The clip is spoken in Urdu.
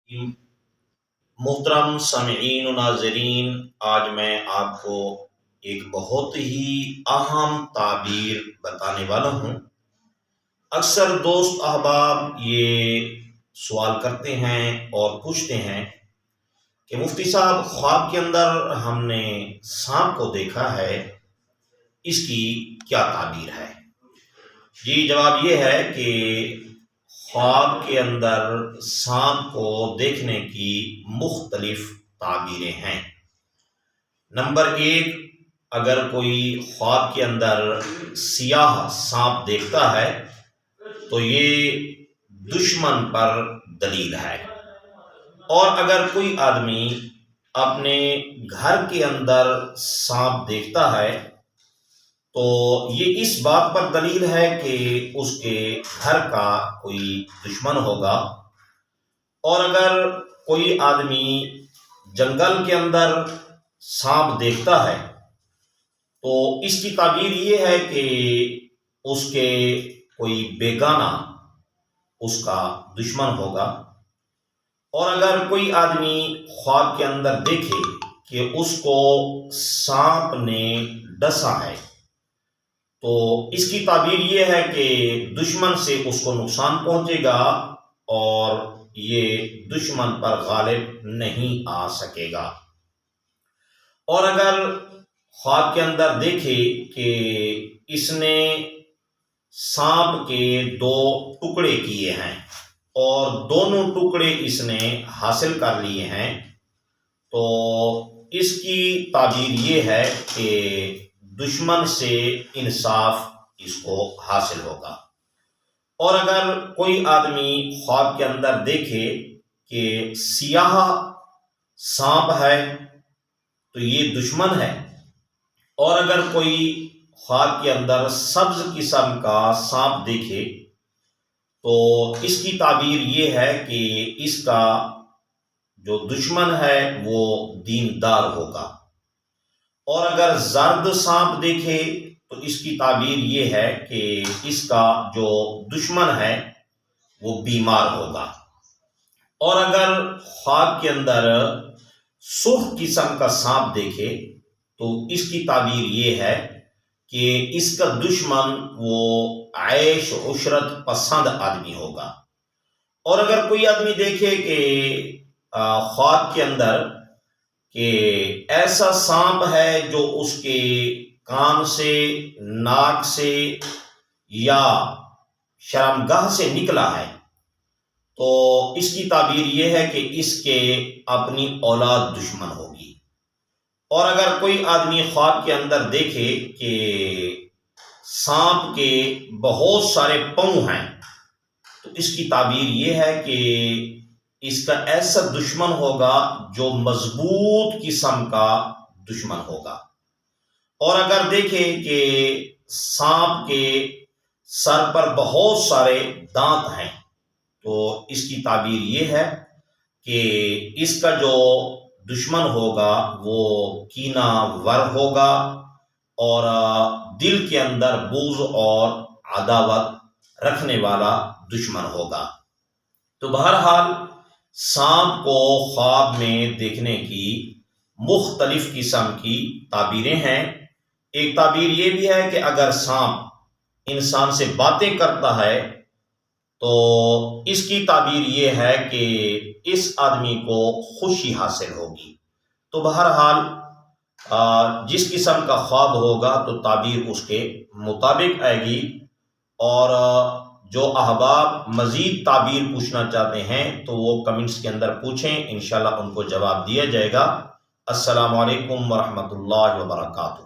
محترم سامعین و ناظرین، آج میں آپ کو ایک بہت ہی اہم تعبیر بتانے والا ہوں۔ اکثر دوست احباب یہ سوال کرتے ہیں اور پوچھتے ہیں کہ مفتی صاحب، خواب کے اندر ہم نے سانپ کو دیکھا ہے، اس کی کیا تعبیر ہے؟ جی، جواب یہ ہے کہ خواب کے اندر سانپ کو دیکھنے کی مختلف تعبیریں ہیں۔ نمبر 1، اگر کوئی خواب کے اندر سیاہ سانپ دیکھتا ہے تو یہ دشمن پر دلیل ہے، اور اگر کوئی آدمی اپنے گھر کے اندر سانپ دیکھتا ہے تو یہ اس بات پر دلیل ہے کہ اس کے گھر کا کوئی دشمن ہوگا۔ اور اگر کوئی آدمی جنگل کے اندر سانپ دیکھتا ہے تو اس کی تعبیر یہ ہے کہ اس کے کوئی بیگانہ اس کا دشمن ہوگا۔ اور اگر کوئی آدمی خواب کے اندر دیکھے کہ اس کو سانپ نے ڈسا ہے تو اس کی تعبیر یہ ہے کہ دشمن سے اس کو نقصان پہنچے گا اور یہ دشمن پر غالب نہیں آ سکے گا۔ اور اگر خواب کے اندر دیکھے کہ اس نے سانپ کے 2 ٹکڑے کیے ہیں اور دونوں ٹکڑے اس نے حاصل کر لیے ہیں تو اس کی تعبیر یہ ہے کہ دشمن سے انصاف اس کو حاصل ہوگا۔ اور اگر کوئی آدمی خواب کے اندر دیکھے کہ سیاہ سانپ ہے تو یہ دشمن ہے، اور اگر کوئی خواب کے اندر سبز قسم کا سانپ دیکھے تو اس کی تعبیر یہ ہے کہ اس کا جو دشمن ہے وہ دیندار ہوگا۔ اور اگر زرد سانپ دیکھے تو اس کی تعبیر یہ ہے کہ اس کا جو دشمن ہے وہ بیمار ہوگا۔ اور اگر خواب کے اندر سرخ قسم کا سانپ دیکھے تو اس کی تعبیر یہ ہے کہ اس کا دشمن وہ عیش و عشرت پسند آدمی ہوگا۔ اور اگر کوئی آدمی دیکھے کہ خواب کے اندر کہ ایسا سانپ ہے جو اس کے کان سے، ناک سے یا شرمگاہ سے نکلا ہے تو اس کی تعبیر یہ ہے کہ اس کے اپنی اولاد دشمن ہوگی۔ اور اگر کوئی آدمی خواب کے اندر دیکھے کہ سانپ کے بہت سارے پاؤں ہیں تو اس کی تعبیر یہ ہے کہ اس کا ایسا دشمن ہوگا جو مضبوط قسم کا دشمن ہوگا۔ اور اگر دیکھیں کہ سانپ کے سر پر بہت سارے دانت ہیں تو اس کی تعبیر یہ ہے کہ اس کا جو دشمن ہوگا وہ کینہ ور ہوگا اور دل کے اندر بغض اور عداوت رکھنے والا دشمن ہوگا۔ تو بہرحال سانپ کو خواب میں دیکھنے کی مختلف قسم کی تعبیریں ہیں۔ ایک تعبیر یہ بھی ہے کہ اگر سانپ انسان سے باتیں کرتا ہے تو اس کی تعبیر یہ ہے کہ اس آدمی کو خوشی حاصل ہوگی۔ تو بہرحال جس قسم کا خواب ہوگا تو تعبیر اس کے مطابق آئے گی۔ اور جو احباب مزید تعبیر پوچھنا چاہتے ہیں تو وہ کمنٹس کے اندر پوچھیں، انشاءاللہ ان کو جواب دیا جائے گا۔ السلام علیکم ورحمۃ اللہ وبرکاتہ۔